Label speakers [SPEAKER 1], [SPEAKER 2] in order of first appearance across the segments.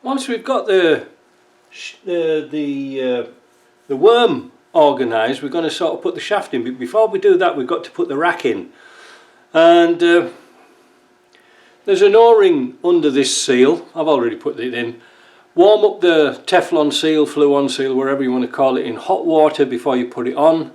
[SPEAKER 1] once we've got the worm organised, we're going to sort of put the shaft in. But before we do that, we've got to put the rack in. And there's an O-ring under this seal. I've already put it in. Warm up the Teflon seal, Fluon seal, wherever you want to call it, in hot water before you put it on,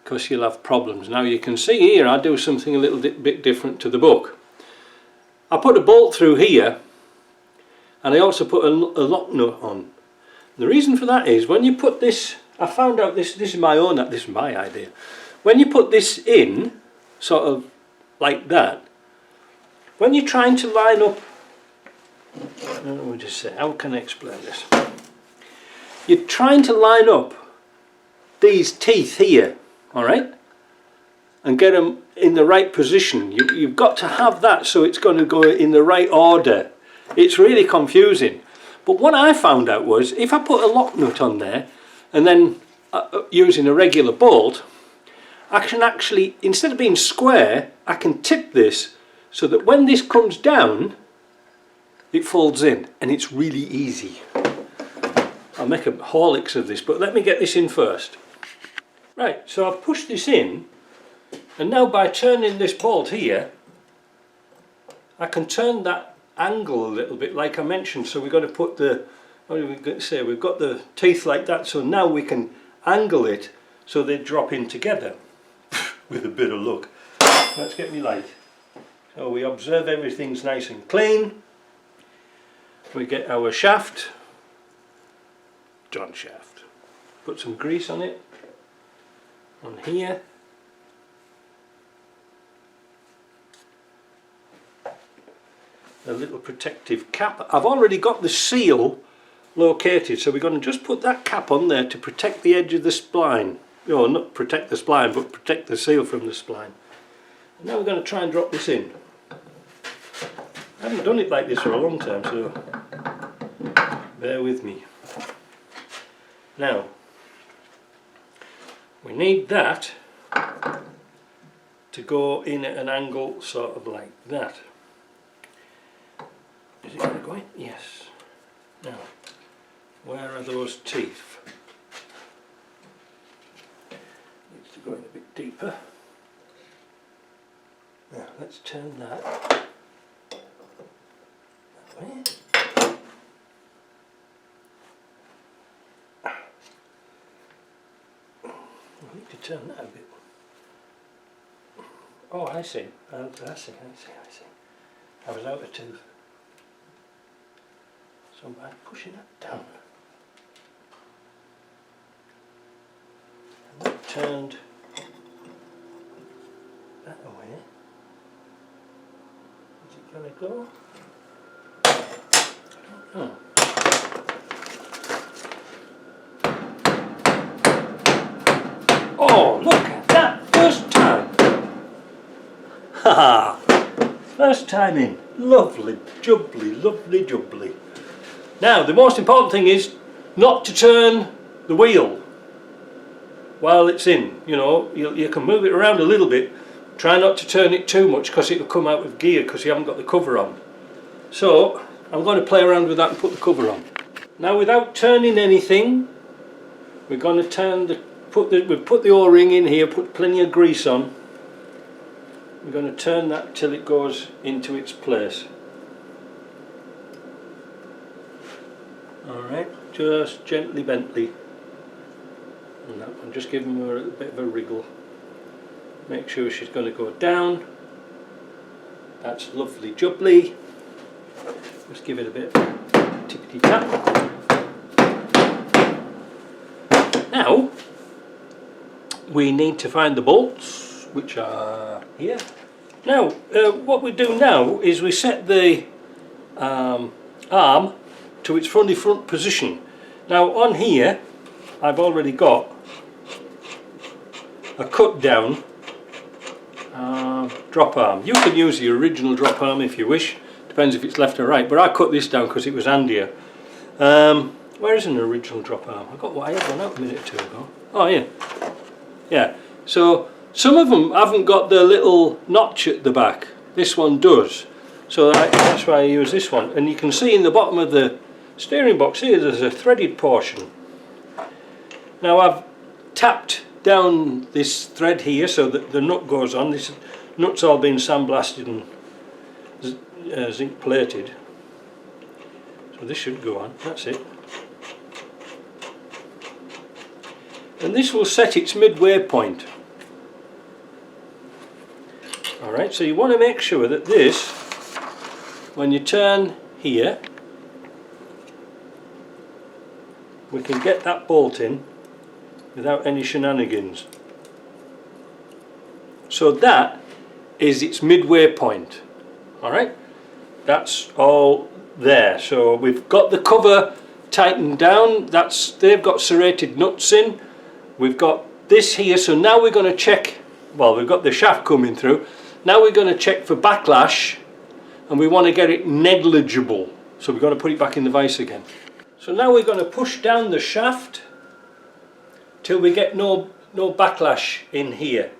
[SPEAKER 1] because you'll have problems. Now you can see here I do something a little bit different to the book. I put a bolt through here, and I also put a lock nut on. The reason for that is when you put this, I found out this is my idea. When you put this in, sort of like that, when you're trying to line up, let me just say, how can I explain this? You're trying to line up these teeth here, alright, and get them in the right position. You've got to have that so it's going to go in the right order. It's really confusing. But what I found out was, if I put a lock nut on there and then using a regular bolt, I can actually, instead of being square, I can tip this so that when this comes down, it folds in, and it's really easy. I'll make a horlicks of this, but let me get this in first. Right, so I've pushed this in, and now by turning this bolt here, I can turn that angle a little bit like I mentioned. So we're going to put the, what are we going to say, we've got the teeth like that, so now we can angle it so they drop in together with a bit of luck. Let's get me light. So we observe everything's nice and clean. We get our shaft, John shaft, put some grease on it, on here, a little protective cap. I've already got the seal located, so we're going to just put that cap on there to protect the edge of the spline. No, not protect the spline, but protect the seal from the spline. And now we're going to try and drop this in. I haven't done it like this for a long time, so bear with me. Now, we need that to go in at an angle sort of like that. Is it going to go in? Yes. Now, where are those teeth? Needs to go in a bit deeper. Now, let's turn that way. I need to turn that a bit. Oh, I see. I see. I was out of tooth. So by pushing that down, and that turned that away. Is it going to go? I don't know. Oh, look at that! First time! Haha! First time in. Lovely jubbly, lovely jubbly. Now, the most important thing is not to turn the wheel while it's in. You know, you can move it around a little bit. Try not to turn it too much because it'll come out of gear because you haven't got the cover on. So, I'm going to play around with that and put the cover on. Now, without turning anything, we're going to turn we've put the O-ring in here, put plenty of grease on. We're going to turn that till it goes into its place. Alright, just gently Bentley. And that one, just give her a little bit of a wriggle. Make sure she's going to go down. That's lovely jubbly. Just give it a bit of tippity tap. Now, we need to find the bolts, which are here. Now, what we do now is we set the arm to its front position. Now on here I've already got a cut down drop arm. You can use the original drop arm if you wish, depends if it's left or right, but I cut this down because it was handier. Where is an original drop arm? I had one out a minute or two ago. Oh yeah, yeah. So some of them haven't got the little notch at the back. This one does, so that's why I use this one. And you can see in the bottom of the steering box here, there's a threaded portion. Now I've tapped down this thread here so that the nut goes on. This nut's all been sandblasted and zinc plated. So this should go on, that's it. And this will set its midway point. Alright, so you want to make sure that this, when you turn here, we can get that bolt in without any shenanigans. So that is its midway point. Alright, that's all there. So we've got the cover tightened down, they've got serrated nuts in. We've got this here, so now we're going to check, well, we've got the shaft coming through. Now we're going to check for backlash, and we want to get it negligible. So we're going to put it back in the vise again. So now we're going to push down the shaft till we get no backlash in here.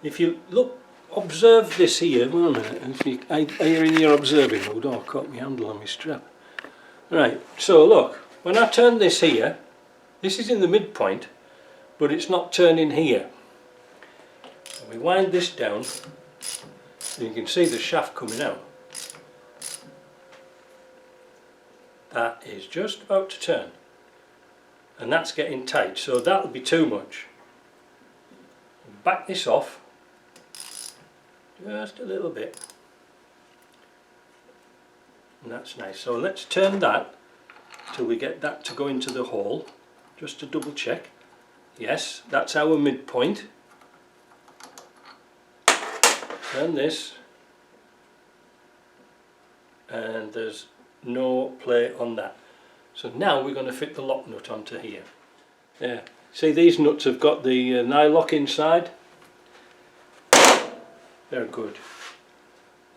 [SPEAKER 1] If you look, observe this here. Wait a minute. Are you in your observing mode? Oh, I caught my handle on my strap. Right, so look, when I turn this here, this is in the midpoint, but it's not turning here. So we wind this down, and you can see the shaft coming out. That is just about to turn, and that's getting tight, so that'll be too much. Back this off just a little bit, and that's nice. So let's turn that till we get that to go into the hole, just to double check. Yes, that's our midpoint. Turn this, and there's no play on that. So now we're going to fit the lock nut onto here. There. See, these nuts have got the nylock inside. They're good.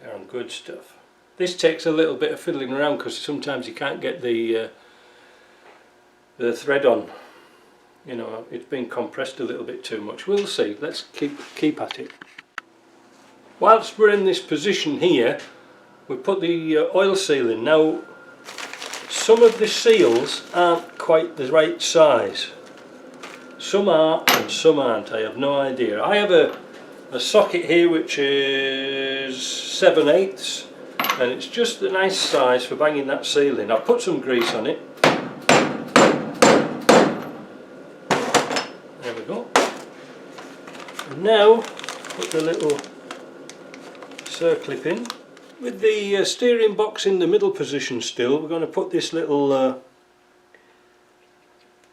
[SPEAKER 1] They're on good stuff. This takes a little bit of fiddling around because sometimes you can't get the thread on. You know, it's been compressed a little bit too much. We'll see. Let's keep at it. Whilst we're in this position here, we put the oil seal in. Now, some of the seals aren't quite the right size. Some are and some aren't. I have no idea. I have a socket here which is 7/8, and it's just the nice size for banging that seal in. I'll put some grease on it. There we go. And now put the little circlip in. With the steering box in the middle position still, we're going to put this little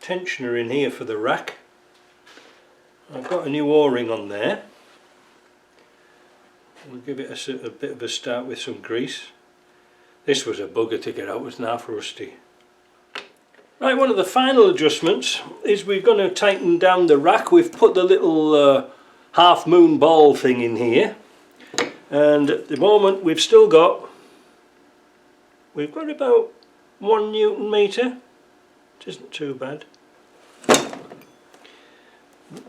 [SPEAKER 1] tensioner in here for the rack. I've got a new O-ring on there. We'll give it a bit of a start with some grease. This was a bugger to get out, it was half rusty. Right, one of the final adjustments is we're going to tighten down the rack. We've put the little half moon ball thing in here, and at the moment we've got about 1 Newton metre. It isn't too bad.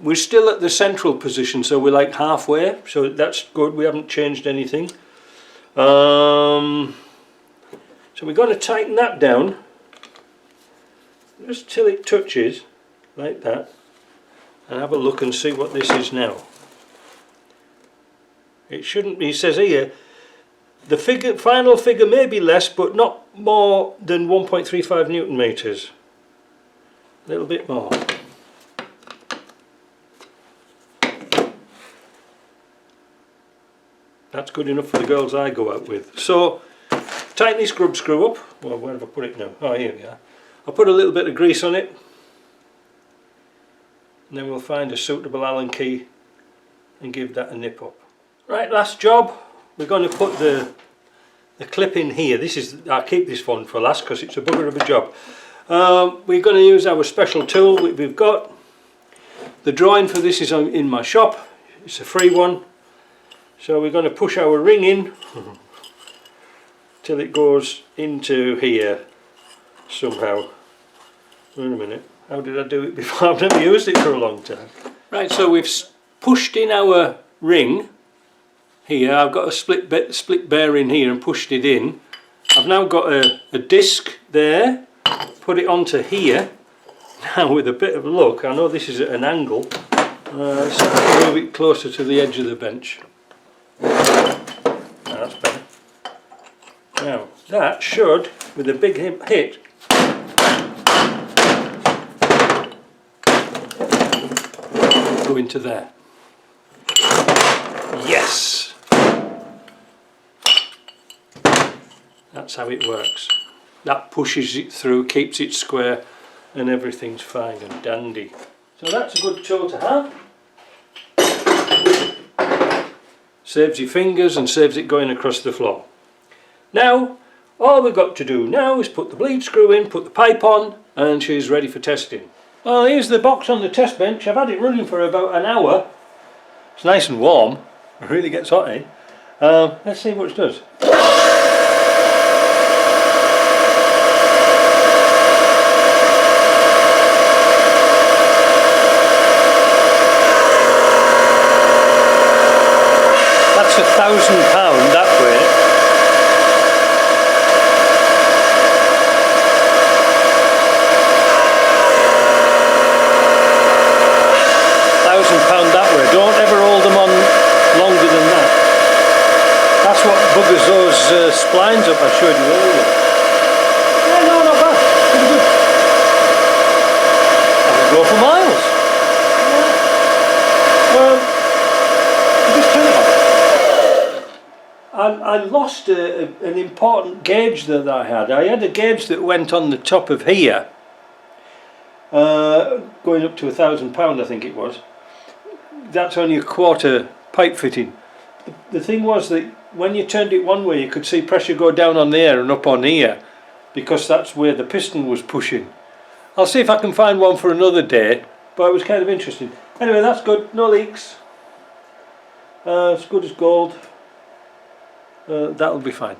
[SPEAKER 1] We're still at the central position, so we're like halfway, so that's good. We haven't changed anything. So we're going to tighten that down just till it touches like that, and have a look and see what this is now. It shouldn't be, it says here the final figure may be less, but not more than 1.35 Newton meters. A little bit more. That's good enough for the girls I go out with. So tighten this grub screw up. Well, where have I put it now? Oh, here we are. I'll put a little bit of grease on it, and then we'll find a suitable Allen key and give that a nip up. Right, last job. We're going to put the clip in here. I'll keep this one for last because it's a bugger of a job. We're going to use our special tool we've got. The drawing for this is in my shop. It's a free one. So we're going to push our ring in till it goes into here somehow. Wait a minute, how did I do it before? I've never used it for a long time. Right, so we've pushed in our ring here. I've got a split bearing here and pushed it in, I've now got a disc there, put it onto here. Now with a bit of luck, I know this is at an angle, so move it closer to the edge of the bench. That's better. Now that should, with a big hit, go into there. Yes! That's how it works. That pushes it through, keeps it square, and everything's fine and dandy. So that's a good tool to have. Saves your fingers and saves it going across the floor. Now, all we've got to do now is put the bleed screw in, put the pipe on, and she's ready for testing. Well, here's the box on the test bench. I've had it running for about an hour. It's nice and warm. It really gets hot in. Let's see what it does. 1,000 pound that way. £1,000 that way. Don't ever hold them on longer than that. That's what buggers those splines up I showed you earlier. Yeah, no, not bad. Pretty good. I could go for miles. Just turn it on. I lost an important gauge that I had. I had a gauge that went on the top of here, going up to £1,000 I think it was. That's only a quarter pipe fitting. The thing was that when you turned it one way you could see pressure go down on there and up on here, because that's where the piston was pushing. I'll see if I can find one for another day, but it was kind of interesting. Anyway, that's good, no leaks. It's good as gold. That'll be fine.